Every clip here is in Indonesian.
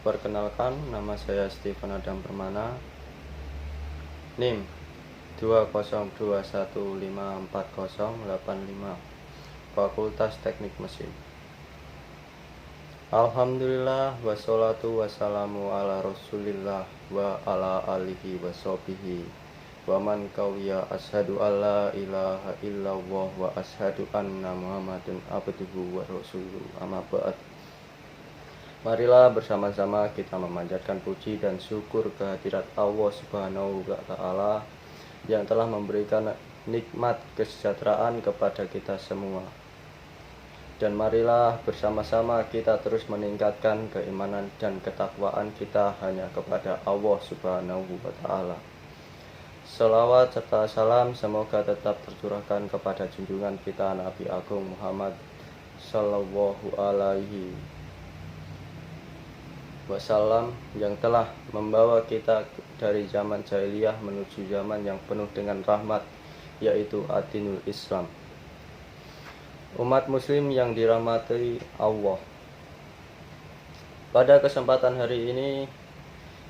Perkenalkan, nama saya Stephen Adam Permana, NIM 202154085, Fakultas Teknik Mesin. Alhamdulillah, wassalatu wassalamu ala rasulillah wa ala alihi wa sahbihi wa man qawiya ashadu alla ilaha illallah wa ashadu anna muhammadun abduhu wa rasuluh, amma ba'd. Marilah bersama-sama kita memanjatkan puji dan syukur kehadirat Allah Subhanahu wa Ta'ala yang telah memberikan nikmat kesejahteraan kepada kita semua. Dan marilah bersama-sama kita terus meningkatkan keimanan dan ketakwaan kita hanya kepada Allah Subhanahu wa Ta'ala. Selawat serta salam semoga tetap tercurahkan kepada junjungan kita Nabi Agung Muhammad Sallallahu Alaihi Wasallam yang telah membawa kita dari zaman jahiliyah menuju zaman yang penuh dengan rahmat, yaitu Adinul Islam. Umat muslim yang dirahmati Allah, pada kesempatan hari ini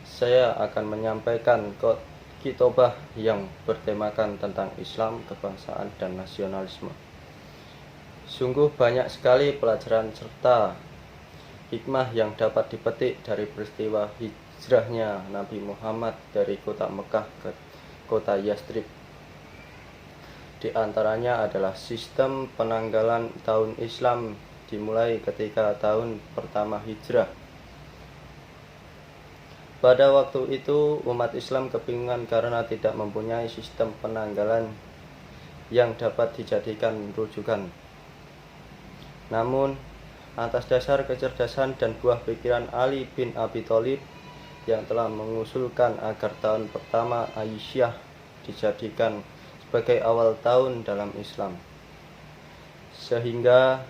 saya akan menyampaikan khotbah yang bertemakan tentang Islam, kebangsaan, dan nasionalisme. Sungguh banyak sekali pelajaran serta hikmah yang dapat dipetik dari peristiwa hijrahnya Nabi Muhammad dari kota Mekah ke kota Yastrib. Di antaranya adalah sistem penanggalan tahun Islam dimulai ketika tahun pertama hijrah. Pada waktu itu umat Islam kebingungan karena tidak mempunyai sistem penanggalan yang dapat dijadikan rujukan. Namun atas dasar kecerdasan dan buah pikiran Ali bin Abi Thalib yang telah mengusulkan agar tahun pertama Aisyah dijadikan sebagai awal tahun dalam Islam, sehingga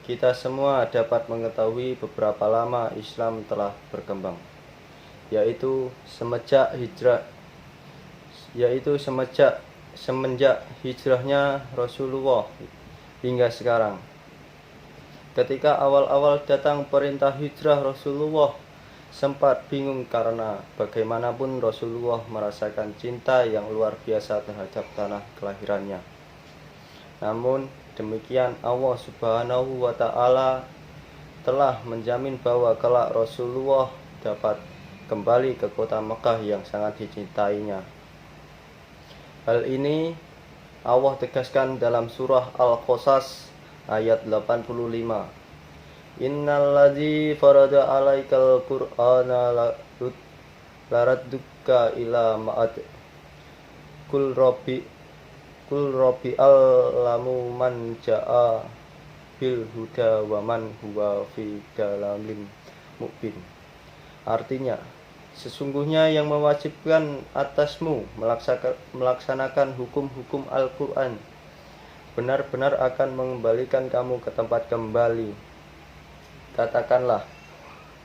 kita semua dapat mengetahui beberapa lama Islam telah berkembang, yaitu semenjak hijrahnya Rasulullah hingga sekarang. Ketika awal-awal datang perintah hijrah, Rasulullah sempat bingung karena bagaimanapun Rasulullah merasakan cinta yang luar biasa terhadap tanah kelahirannya. Namun demikian Allah Subhanahu wa Ta'ala telah menjamin bahwa kelak Rasulullah dapat kembali ke kota Mekah yang sangat dicintainya. Hal ini Allah tegaskan dalam surah Al-Qasas ayat 85. Innalladzi farada 'alaikal qur'ana laradduka ila ma'ad kul rabbi alamu man ja'a bil huda wa man huwa fi dalalin mubin. Artinya, sesungguhnya yang mewajibkan atasmu melaksanakan hukum-hukum Al-Qur'an benar-benar akan mengembalikan kamu ke tempat kembali. Katakanlah,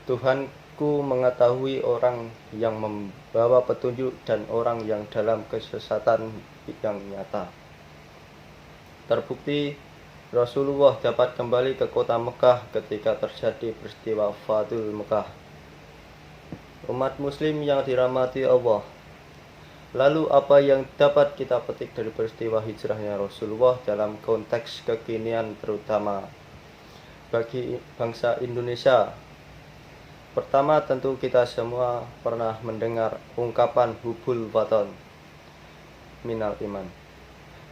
Tuhanku mengetahui orang yang membawa petunjuk dan orang yang dalam kesesatan yang nyata. Terbukti Rasulullah dapat kembali ke kota Mekah ketika terjadi peristiwa Fathul Mekah. Umat muslim yang dirahmati Allah, lalu apa yang dapat kita petik dari peristiwa hijrahnya Rasulullah dalam konteks kekinian terutama bagi bangsa Indonesia? Pertama, tentu kita semua pernah mendengar ungkapan hubul waton minal iman.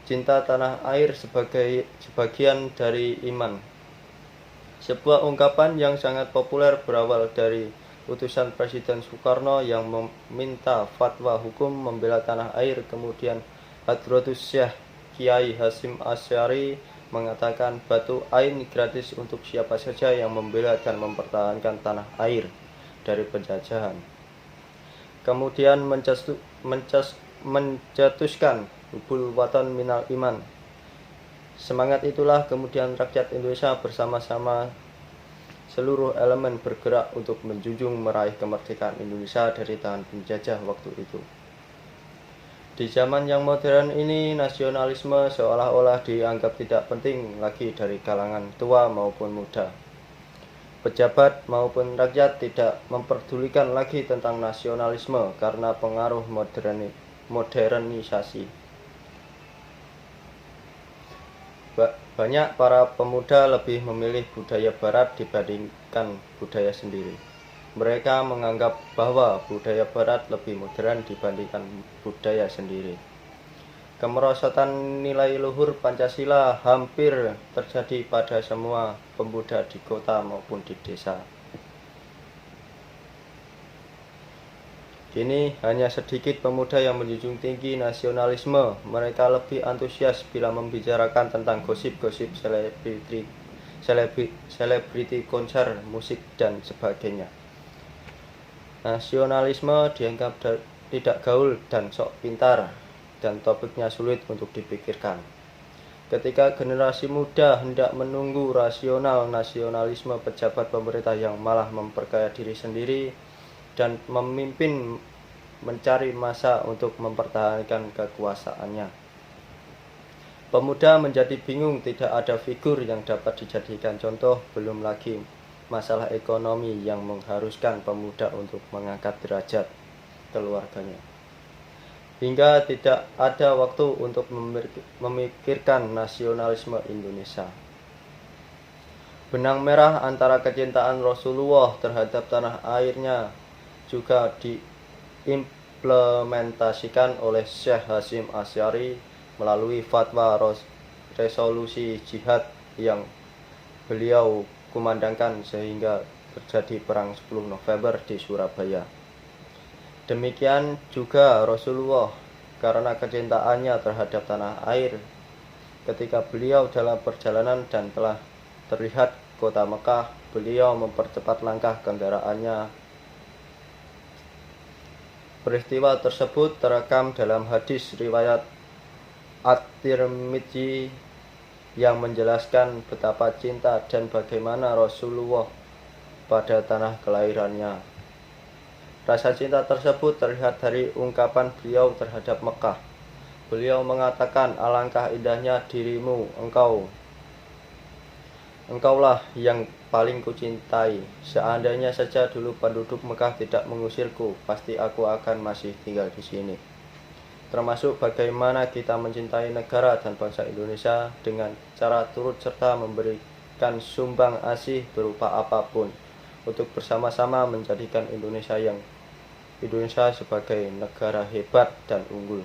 Cinta tanah air sebagai sebagian dari iman. Sebuah ungkapan yang sangat populer berawal dari utusan Presiden Soekarno yang meminta fatwa hukum membela tanah air. Kemudian Hadratus Syekh Kiai Hasyim Asy'ari mengatakan batu ain gratis untuk siapa saja yang membela dan mempertahankan tanah air dari penjajahan. Kemudian mencetuskan hubul waton minal iman. Semangat itulah kemudian rakyat Indonesia bersama-sama seluruh elemen bergerak untuk menjunjung meraih kemerdekaan Indonesia dari tangan penjajah waktu itu. Di zaman yang modern ini, nasionalisme seolah-olah dianggap tidak penting lagi dari kalangan tua maupun muda. pejabat maupun rakyat tidak memperdulikan lagi tentang nasionalisme karena pengaruh modernisasi. Banyak para pemuda lebih memilih budaya barat dibandingkan budaya sendiri. Mereka menganggap bahwa budaya barat lebih modern dibandingkan budaya sendiri. Kemerosotan nilai luhur Pancasila hampir terjadi pada semua pemuda di kota maupun di desa. Kini hanya sedikit pemuda yang menjunjung tinggi nasionalisme. Mereka lebih antusias bila membicarakan tentang gosip-gosip selebriti konser, musik, dan sebagainya. Nasionalisme dianggap tidak gaul dan sok pintar, dan topiknya sulit untuk dipikirkan. Ketika generasi muda hendak menunggu rasional nasionalisme pejabat pemerintah yang malah memperkaya diri sendiri dan memimpin mencari masa untuk mempertahankan kekuasaannya. Pemuda menjadi bingung, tidak ada figur yang dapat dijadikan contoh, belum lagi masalah ekonomi yang mengharuskan pemuda untuk mengangkat derajat keluarganya. Hingga tidak ada waktu untuk memikirkan nasionalisme Indonesia. Benang merah antara kecintaan Rasulullah terhadap tanah airnya juga diimplementasikan oleh Syekh Hasyim Asy'ari melalui fatwa resolusi jihad yang beliau kumandangkan sehingga terjadi perang 10 November di Surabaya. Demikian juga Rasulullah, karena kecintaannya terhadap tanah air, ketika beliau dalam perjalanan dan telah terlihat kota Mekah, beliau mempercepat langkah kendaraannya. Peristiwa tersebut terekam dalam hadis riwayat At-Tirmidzi yang menjelaskan betapa cinta dan bagaimana Rasulullah pada tanah kelahirannya. Rasa cinta tersebut terlihat dari ungkapan beliau terhadap Mekah. Beliau mengatakan, alangkah indahnya dirimu, engkaulah yang paling kucintai. Seandainya saja dulu penduduk Mekah tidak mengusirku, pasti aku akan masih tinggal di sini. Termasuk bagaimana kita mencintai negara dan bangsa Indonesia dengan cara turut serta memberikan sumbang asih berupa apapun untuk bersama-sama menjadikan Indonesia sebagai negara hebat dan unggul.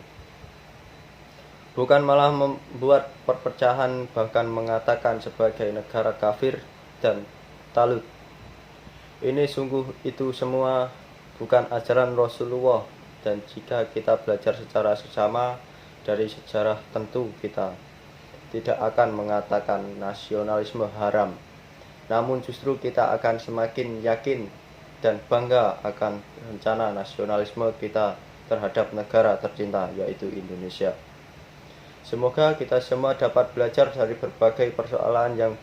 Bukan malah membuat perpecahan, bahkan mengatakan sebagai negara kafir dan talut. Ini sungguh itu semua bukan ajaran Rasulullah, dan jika kita belajar secara sesama dari sejarah, tentu kita tidak akan mengatakan nasionalisme haram. Namun justru kita akan semakin yakin dan bangga akan rencana nasionalisme kita terhadap negara tercinta, yaitu Indonesia. Semoga kita semua dapat belajar dari berbagai persoalan yang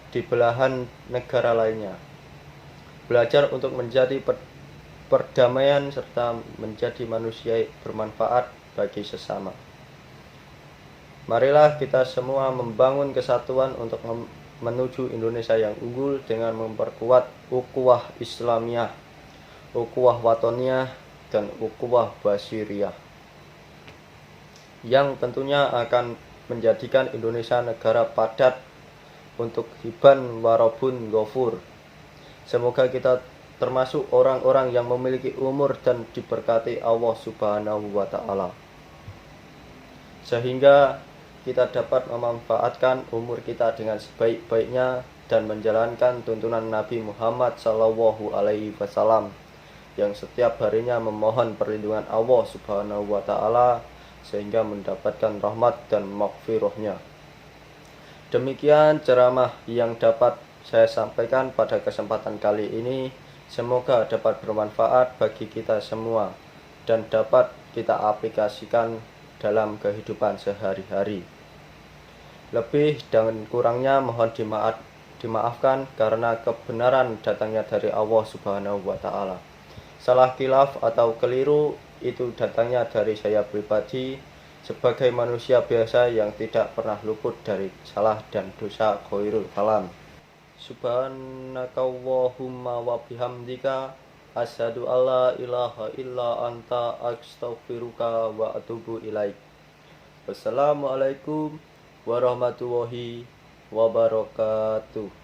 di belahan negara lainnya. Belajar untuk menjadi perdamaian serta menjadi manusia bermanfaat bagi sesama. Marilah kita semua membangun kesatuan untuk menuju Indonesia yang unggul dengan memperkuat ukhuwah Islamiyah, ukhuwah Watoniyah, dan ukhuwah Basyiriyah, yang tentunya akan menjadikan Indonesia negara padat untuk hiban warobun ghafur. Semoga kita termasuk orang-orang yang memiliki umur dan diberkati Allah Subhanahu wa Ta'ala, sehingga kita dapat memanfaatkan umur kita dengan sebaik-baiknya dan menjalankan tuntunan Nabi Muhammad SAW yang setiap harinya memohon perlindungan Allah Subhanahu wa Ta'ala sehingga mendapatkan rahmat dan maghfirahnya. Demikian ceramah yang dapat saya sampaikan pada kesempatan kali ini. Semoga dapat bermanfaat bagi kita semua dan dapat kita aplikasikan dalam kehidupan sehari-hari. Lebih dan kurangnya mohon dimaafkan karena kebenaran datangnya dari Allah Subhanahu wa Ta'ala. Salah khilaf atau keliru itu datangnya dari saya pribadi sebagai manusia biasa yang tidak pernah luput dari salah dan dosa khairul kalam. Subhanakallahumma wa bihamdika asyhadu alla ilaha illa anta astaghfiruka wa atubu ilaik. Wassalamualaikum warahmatullahi wabarakatuh.